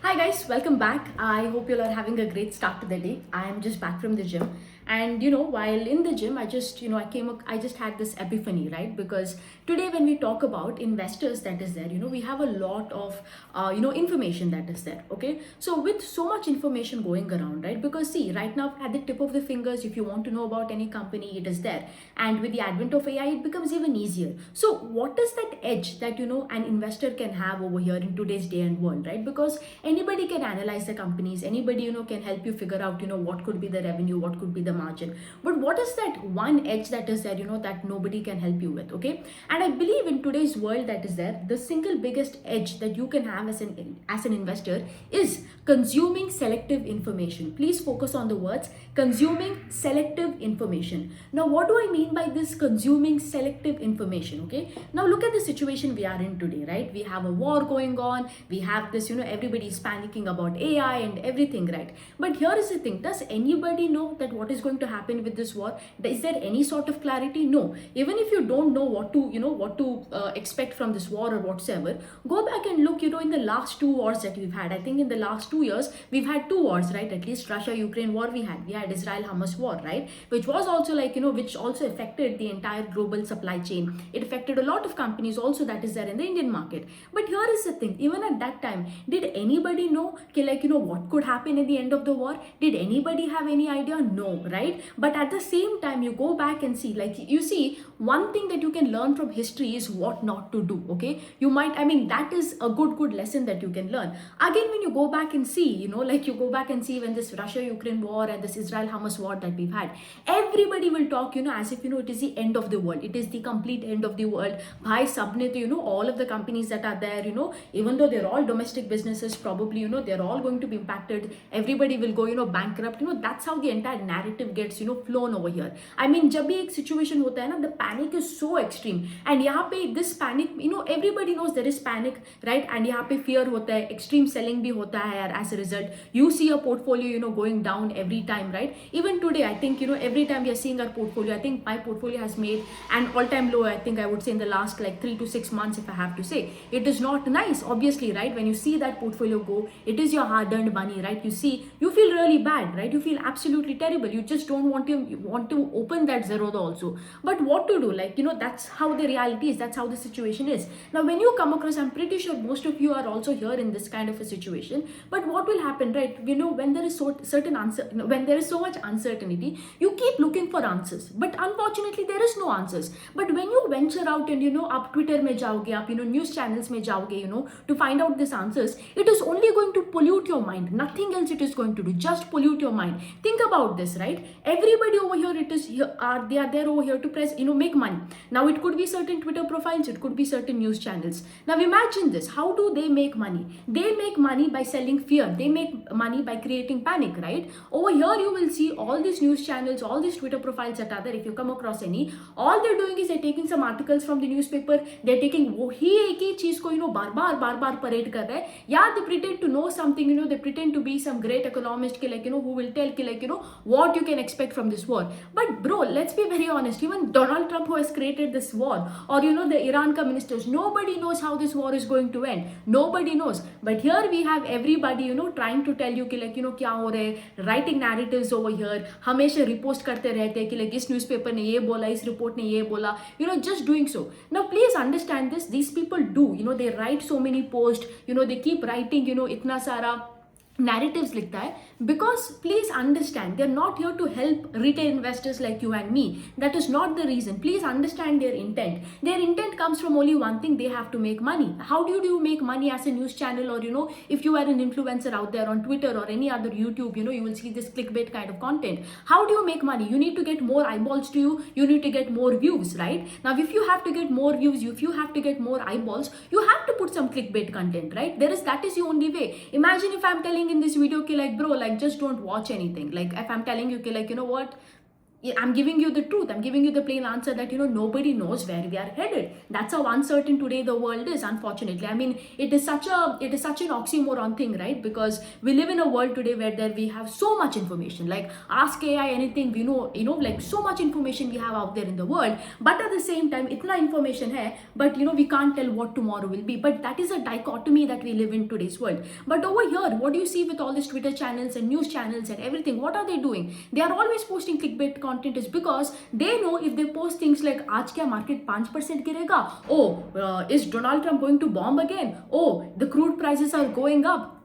Hi guys, welcome back. I hope you all are having a great start to the day. I am just back from the gym, and while in the gym, I just had this epiphany, right? Because today, when we talk about investors, that is there, we have a lot of information that is there. Okay, so with so much information going around, right? Because see, right now at the tip of the fingers, if you want to know about any company, it is there, and with the advent of AI, it becomes even easier. So, what is that edge that an investor can have over here in today's day and world, right? Because anybody can analyze the companies, anybody can help you figure out what could be the revenue, what could be the margin, but what is that one edge that is there that nobody can help you with. Okay, and I believe in today's world that is there, the single biggest edge that you can have as an investor is consuming selective information. Please focus on the words consuming selective information. Now what do I mean by this consuming selective information? Okay, now look at the situation we are in today, right? We have a war going on, we have this, everybody's panicking about AI and everything, right? But here is the thing, does anybody know that what is going to happen with this war? Is there any sort of clarity? No. Even if you don't know what to expect from this war or whatsoever, go back and look, in the last two wars that we've had. I think in the last 2 years we've had two wars, right? At least Russia Ukraine war, we had Israel Hamas war, right? Which was also like, which also affected the entire global supply chain. It affected a lot of companies also that is there in the Indian market. But here is the thing, even at that time, did anybody know what could happen at the end of the war? Did anybody have any idea? No, right? But at the same time, you go back and see, like, you see, one thing that you can learn from history is what not to do. Okay, that is a good lesson that you can learn. Again, when you go back and see, like you go back and see when this Russia Ukraine war and this Israel Hamas war that we've had, everybody will talk as if it is the end of the world, it is the complete end of the world. Bhai sabne to, all of the companies that are there, even though they're all domestic businesses, probably they're all going to be impacted, everybody will go bankrupt. That's how the entire narrative gets flown over here. I mean, जब भी एक situation होता है ना, the panic is so extreme, and यहाँ पे this panic, everybody knows there is panic, right? And यहाँ पे fear होता है, extreme selling भी होता है यार. As a result, you see a portfolio going down every time, right? Even today, I think every time we are seeing our portfolio, I think my portfolio has made an all-time low. I think I would say in the last like 3 to 6 months, if I have to say. It is not nice, obviously, right? When you see that portfolio go, it is your hard-earned money, right? You see, you feel really bad, right? You feel absolutely terrible. You just don't want to open that Zerodha also. But what to do? Like, that's how the reality is. That's how the situation is. Now, when you come across, I'm pretty sure most of you are also here in this kind of a situation. But what will happen, right? When there is certain answer, when there is so much uncertainty, you keep looking for answers. But unfortunately, there is no answers. But when you venture out and आप Twitter में जाओगे, आप news channels में जाओगे, to find out these answers, it is only going to pollute your mind. Nothing else it is going to do. Just pollute your mind. Think about this, right? Everybody over here, they are there over here to press, make money. Now it could be certain Twitter profiles, it could be certain news channels. Now imagine this. How do they make money? They make money by selling fear. They make money by creating panic, right? Over here you will see all these news channels, all these Twitter profiles that are there. If you come across any, all they're doing is they're taking some articles from the newspaper, they're taking वही एक ही चीज को बार बार parade कर रहा है. Yeah, they pretend to know something, they pretend to be some great economist के who will tell what you can expect from this war. But bro, let's be very honest, even Donald Trump, who has created this war, or the Iran ka ministers, nobody knows how this war is going to end. Nobody knows. But here we have everybody trying to tell you क्या हो रहा है, writing narratives over here, हमेशा repost करते रहते हैं कि इस newspaper ने ये बोला, इस report ने ये बोला, just doing so. Now please understand this, these people do, they write so many posts, they keep writing, इतना सारा narratives लिखता है, because please understand, they're not here to help retail investors like you and me. That is not the reason. Please understand their intent. Their intent comes from only one thing: they have to make money. How do you make money as a news channel, or if you are an influencer out there on Twitter or any other YouTube, you will see this clickbait kind of content. How do you make money? You need to get more eyeballs to you, you need to get more views, right? Now if you have to get more views, if you have to get more eyeballs, you have to put some clickbait content, right? That is the only way. Imagine if I'm telling in this video, like bro, like just don't watch anything. Like if I'm telling you, like what, I'm giving you the truth. I'm giving you the plain answer that nobody knows where we are headed. That's how uncertain today the world is. Unfortunately, I mean, it is such an oxymoron thing, right? Because we live in a world today where there we have so much information. Like ask AI anything, we know, like so much information we have out there in the world. But at the same time, itna information hai, but we can't tell what tomorrow will be. But that is a dichotomy that we live in today's world. But over here, what do you see with all these Twitter channels and news channels and everything? What are they doing? They are always posting clickbait content is because they know if they post things like आज क्या market 5% गिरेगा, is Donald Trump going to bomb again, the crude prices are going up,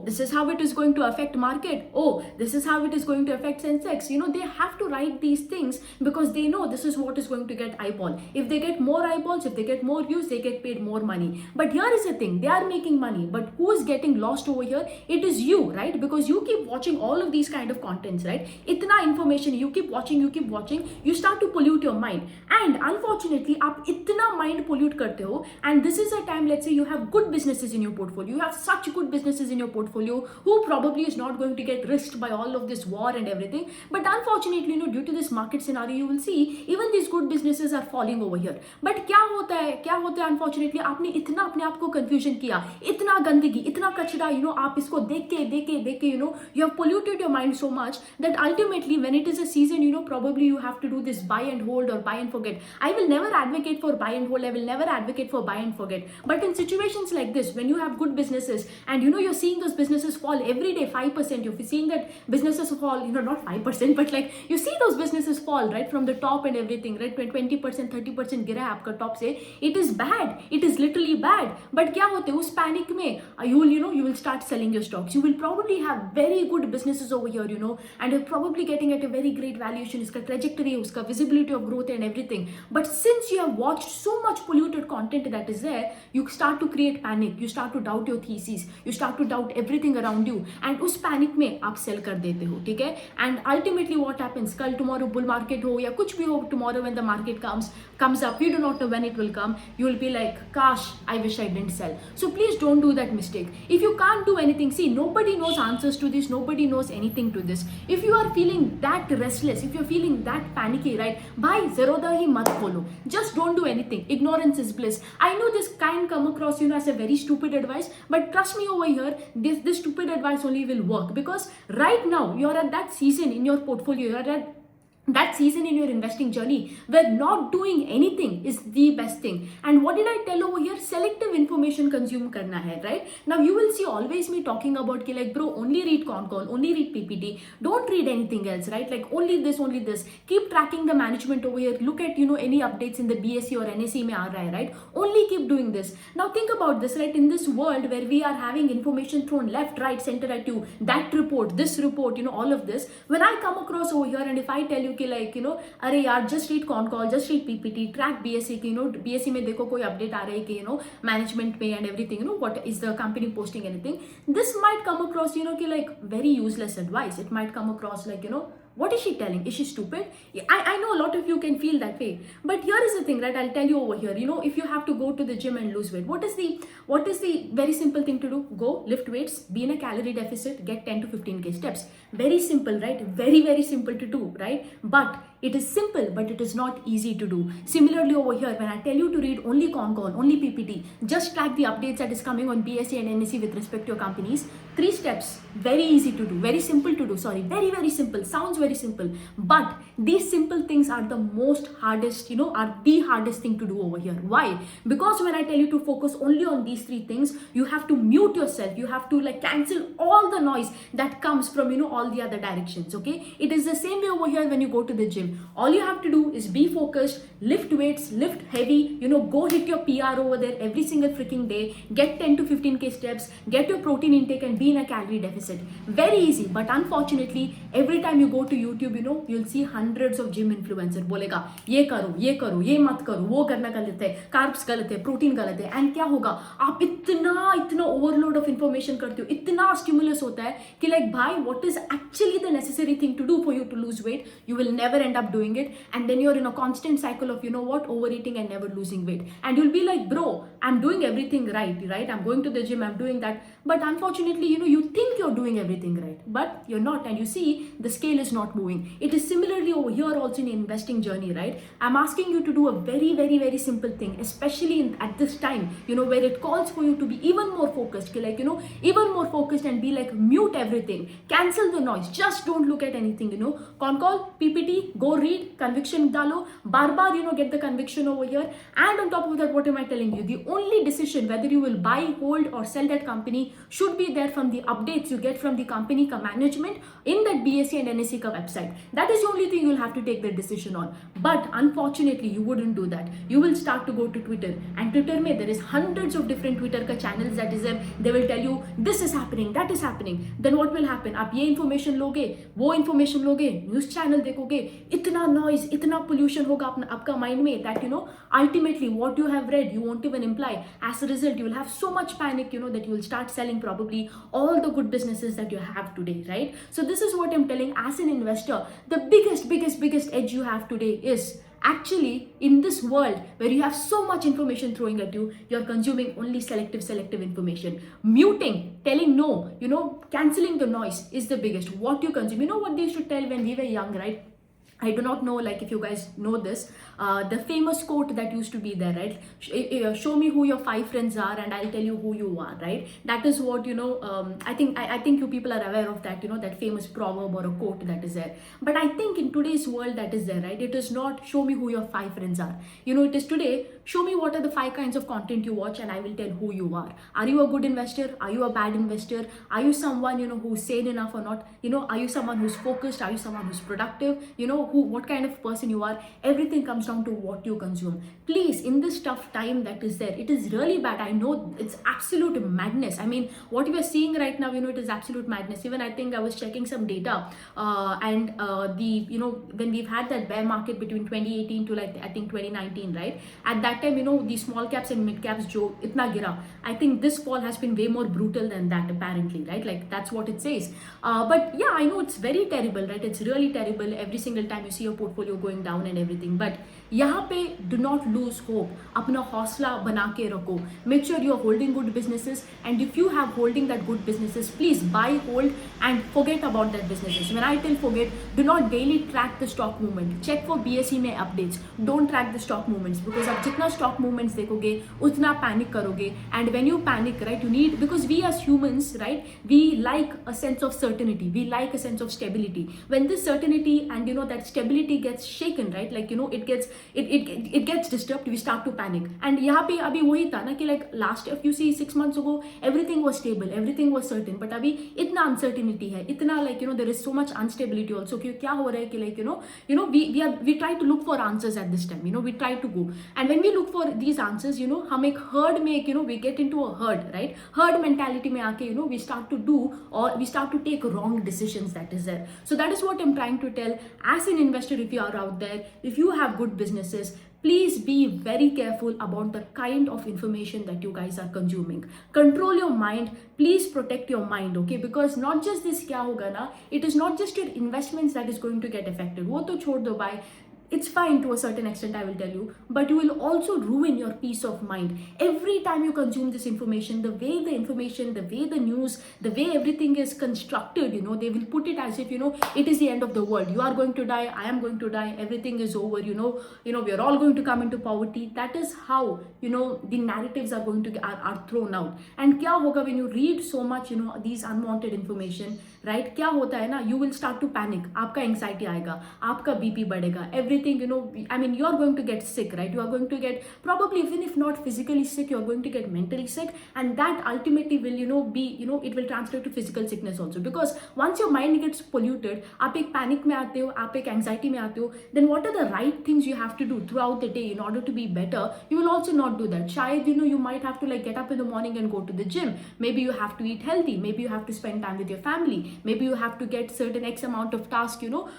this is how it is going to affect market, this is how it is going to affect Sensex. They have to write these things because they know this is what is going to get eyeball. If they get more eyeballs, if they get more views, they get paid more money. But here is the thing, they are making money, but who is getting lost over here? It is you, right? Because you keep watching all of these kind of contents, right? Itna information, you keep watching, you start to pollute your mind. And unfortunately, आप इतना mind pollute करते हो, and this is a time, let's say you have good businesses in your portfolio, you have such good businesses in your portfolio who probably is not going to get risked by all of this war and everything. But unfortunately, due to this market scenario, you will see even these good businesses are falling over here. But क्या होता है unfortunately, आपने इतना अपने आप को confusion किया, इतना गंदगी, इतना कचरा, आप इसको देख के, you have polluted your mind so much that ultimately when it is a season, probably you have to do this buy and hold or buy and forget. I will never advocate for buy and hold. I will never advocate for buy and forget. But in situations like this, when you have good businesses and you're seeing those businesses fall every day 5%, you're seeing that businesses fall, not 5%, but like you see those businesses fall right from the top and everything, right? 20%, 30% गिरा है आपका top से. It is bad. It is literally bad. But क्या होते हैं उस panic में you will start selling your stocks. You will probably have very good businesses over here, and you're probably getting at a very great valuation. Iska trajectory, uska visibility of growth and everything. But since you have watched so much polluted content that is there, you start to create panic. You start to doubt your thesis. You start to doubt everything around you. And उस panic में आप sell कर देते हो, ठीक है? And ultimately what happens? कल tomorrow bull market हो या कुछ भी हो tomorrow when the market comes up, you do not know when it will come. You will be like, gosh, I wish I didn't sell. So please don't do that mistake. If you can't do anything, see, nobody knows answers to this. Nobody knows anything to this. If you are feeling that restless, if you're feeling that panicky, right? Bhai, zeroda hi mat kholo. Just don't do anything. Ignorance is bliss. I know this can come across, as a very stupid advice, but trust me over here, this stupid advice only will work because right now you're at that season in your portfolio, you're at that season in your investing journey where not doing anything is the best thing. And what did I tell over here? Selective information consume karna hai, right? Now you will see always me talking about ki like, bro, only read con call, only read PPT, don't read anything else, right? Like only this. Keep tracking the management over here. Look at any updates in the BSE or NSE mein aa raha hai, right? Only keep doing this. Now think about this, right? In this world where we are having information thrown left, right, center at you, that report, this report, all of this, when I come across over here and if I tell you अरे यार just read con call, just read PPT, track BSE की BSE में देखो कोई update आ रहा है कि management पे and everything, what is the company posting anything, this might come across कि like very useless advice. It might come across like what is she telling? Is she stupid? I know a lot of you can feel that way. But here is the thing, right? I'll tell you over here, if you have to go to the gym and lose weight, what is the very simple thing to do? Go lift weights, be in a calorie deficit, get 10 to 15k steps. Very simple, right? Very, very simple to do, right? But it is simple, but it is not easy to do. Similarly over here, when I tell you to read only con call, only PPT, just track the updates that is coming on BSE and NSE with respect to your companies. 3 steps, very easy to do, very simple to do, very, very simple, sounds very simple, but these simple things are the most hardest, are the hardest thing to do over here. Why? Because when I tell you to focus only on these 3 things, you have to mute yourself, you have to like cancel all the noise that comes from, all the other directions, okay? It is the same way over here when you go to the gym. All you have to do is be focused, lift weights, lift heavy, go hit your PR over there every single freaking day, get 10 to 15k steps, get your protein intake and be in a calorie deficit. Very easy, but unfortunately, every time you go to YouTube, you'll see hundreds of gym influencers बोलेगा ये करो, ये मत करो, वो करना गलत है, कार्ब्स गलत है, प्रोटीन गलत है, एंड क्या होगा? आप इतना ओवरलोड ऑफ इंफॉर्मेशन करते हो, इतना स्टिमुलस होता है कि like भाई, what is actually the necessary thing to do for you to lose weight? You will never end end up doing it, and then you're in a constant cycle of, you know what, overeating and never losing weight. And you'll be like, bro, I'm doing everything right? I'm going to the gym, I'm doing that. But unfortunately, you know, you think you're doing everything right, but you're not. And you see the scale is not moving. It is similarly over here also in investing journey, right? I'm asking you to do a very simple thing, especially at this time, you know, where it calls for you to be even more focused, like, you know, even more focused, and be like, mute everything, cancel the noise, just don't look at anything, you know. Con call, PPT, go read, conviction dalo, bar, you know, get the conviction over here. And on top of that, what am I telling you? The only decision whether you will buy, hold, or sell that company should be there from the updates you get from the company management in that BSE and NSE website. That is the only thing you'll have to take the decision on. But unfortunately, you wouldn't do that. You will start to go to Twitter, and Twitter mein there is hundreds of different Twitter channels that is there. They will tell you this is happening, that is happening. Then what will happen? आप ये information लोगे, वो information लोगे, news channel देखोगे, इतना noise, इतना pollution होगा आपका mind में that, you know, ultimately what you have read you won't even imply. As a result, you will have so much panic, you know, that you will start selling probably all the good businesses that you have today, right? So this is what I'm telling. As an investor, the biggest edge you have today is actually in this world where you have so much information throwing at you, you're consuming only selective information. Muting, telling no, you know, canceling the noise is the biggest. What you consume, you know what they used to tell when we were young, right? I do not know, like, if you guys know this, the famous quote that used to be there, right? Show me who your 5 friends are and I'll tell you who you are, right? That is what, you know, I think you people are aware of that, you know, that famous proverb or a quote that is there. But I think in today's world that is there, right? It is not show me who your 5 friends are. You know, it is today, show me what are the 5 kinds of content you watch and I will tell who you are. Are you a good investor? Are you a bad investor? Are you someone, you know, who's sane enough or not? You know, are you someone who's focused? Are you someone who's productive? You know, what kind of person you are. Everything comes down to what you consume. Please, in this tough time that is there, it is really bad. I know it's absolute madness. I mean, what we are seeing right now, you know, it is absolute madness. Even I think I was checking some data and you know, when we've had that bear market between 2018 to like I think 2019, right? At that time, you know, the small caps and mid caps jo itna gira. I think this fall has been way more brutal than that apparently, right? Like that's what it says. But yeah, I know it's very terrible, right? It's really terrible every single time you see your portfolio going down and everything. But यहाँ पे do not lose hope. अपना हौसला बना के रखो. Make sure you are holding good businesses, and if you have holding that good businesses, please buy, hold, and forget about that businesses. When I tell forget, do not daily track the stock movement. Check for BSE में updates. Don't track the stock movements because आप जितना stock movements देखोगे उतना panic करोगे. And when you panic, right, you need, because we as humans, right, we like a sense of certainty. We like a sense of stability. When this certainty and, you know, that stability gets shaken, right, like, you know, it gets disturbed, we start to panic. And यहाँ पे अभी वही था ना कि like last, if you see 6 months ago, everything was stable, everything was certain, but अभी इतना uncertainty है, इतना like, you know, there is so much instability also कि क्या हो रहा है कि like, you know, we try to look for answers at this time, you know, we try to go, and when we look for these answers, you know, हम एक herd में, you know, we get into a herd, right? Herd mentality में आके, you know, we start to do, or we start to take wrong decisions. That is there. So that is what I'm trying to tell. As an investor, if you are out there, if you have good businesses, please be very careful about the kind of information that you guys are consuming. Control your mind. Please protect your mind, okay? Because not just this kya hoga na, it is not just your investments that is going to get affected. वो तो छोड़ दो भाई. It's fine to a certain extent, I will tell you, but you will also ruin your peace of mind. Every time you consume this information, the way the information, the way the news, the way everything is constructed, you know, they will put it as if, you know, it is the end of the world. You are going to die, I am going to die, everything is over, you know, we are all going to come into poverty. That is how, you know, the narratives are going to are thrown out. And kya hoga when you read so much, you know, these unwanted information, right? Kya hota hai na, you will start to panic. Aapka anxiety aayega, aapka BP badega, everything, you know, I mean, you are going to get sick, right? You are going to get, probably even if not physically sick, you are going to get mentally sick, and that ultimately will, you know, be, you know, it will translate to physical sickness also, because once your mind gets polluted, aap ek panic mein aate ho, aap ek anxiety mein aate ho, then what are the right things you have to do throughout the day in order to be better? You will also not do that. Shayad, you know, you might have to like get up in the morning and go to the gym. Maybe you have to eat healthy. Maybe you have to spend time with your family. Maybe you have to get certain X amount of tasks, you know,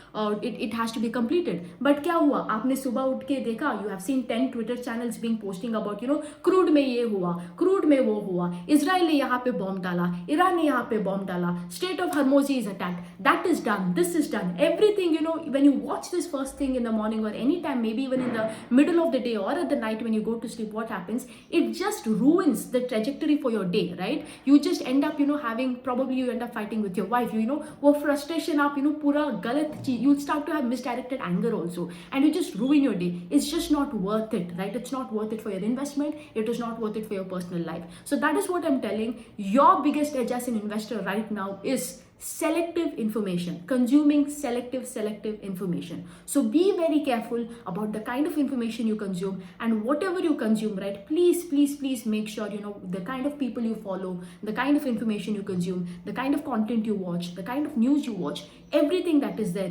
it has to be completed. But क्या हुआ, आपने सुबह उठ के देखा, you have seen 10 Twitter channels being posting about crude में ये हुआ, क्रूड में वो हुआ, इजराइल ने यहाँ पे बॉम्ब डाला, ईरान ने यहाँ पे बॉम्ब डाला, state of Hormuz is attacked, that is done, this is done, everything when you watch this first thing in the morning or any time, maybe even in the middle of the day or at the night when you go to sleep, what happens, it just ruins the trajectory for your day, right? You just end up having, probably you end up fighting with your wife, वो frustration आप पूरा गलत चीज, you start to have misdirected anger also, and you just ruin your day. It's just not worth it, right? It's not worth it for your investment, it is not worth it for your personal life. So that is what I'm telling. Your biggest edge as an investor right now is selective information, consuming selective information. So be very careful about the kind of information you consume, and whatever you consume, right, please make sure the kind of people you follow, the kind of information you consume, the kind of content you watch, the kind of news you watch, everything that is there,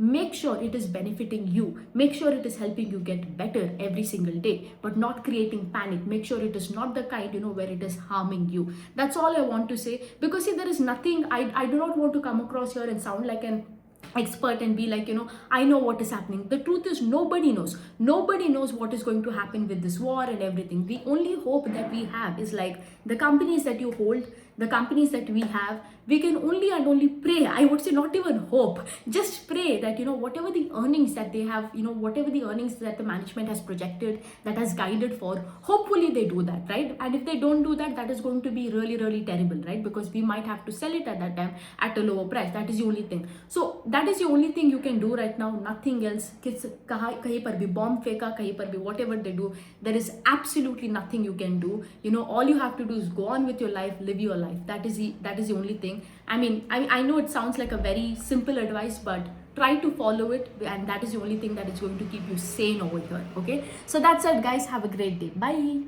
make sure it is benefiting you, make sure it is helping you get better every single day, but not creating panic. Make sure it is not the kind where it is harming you. That's all I want to say, because see, there is nothing, I do not want to come across here and sound like an expert and be like I know what is happening. The truth is nobody knows what is going to happen with this war and everything. The only hope that we have is like the companies that you hold, the companies that we have, we can only and only pray. I would say not even hope, just pray that whatever the earnings that they have, whatever the earnings that the management has projected, that has guided for, hopefully they do that, right? And if they don't do that, that is going to be really terrible, right? Because we might have to sell it at that time at a lower price. That is the only thing. So that is the only thing you can do right now, nothing else. Kahin par bhi bomb feka, kahin par bhi whatever they do, there is absolutely nothing you can do. All you have to do is go on with your life, live your life. That is the only thing. I mean, I know it sounds like a very simple advice, but try to follow it, and that is the only thing that is going to keep you sane over here. Okay, so that's it, guys. Have a great day. Bye.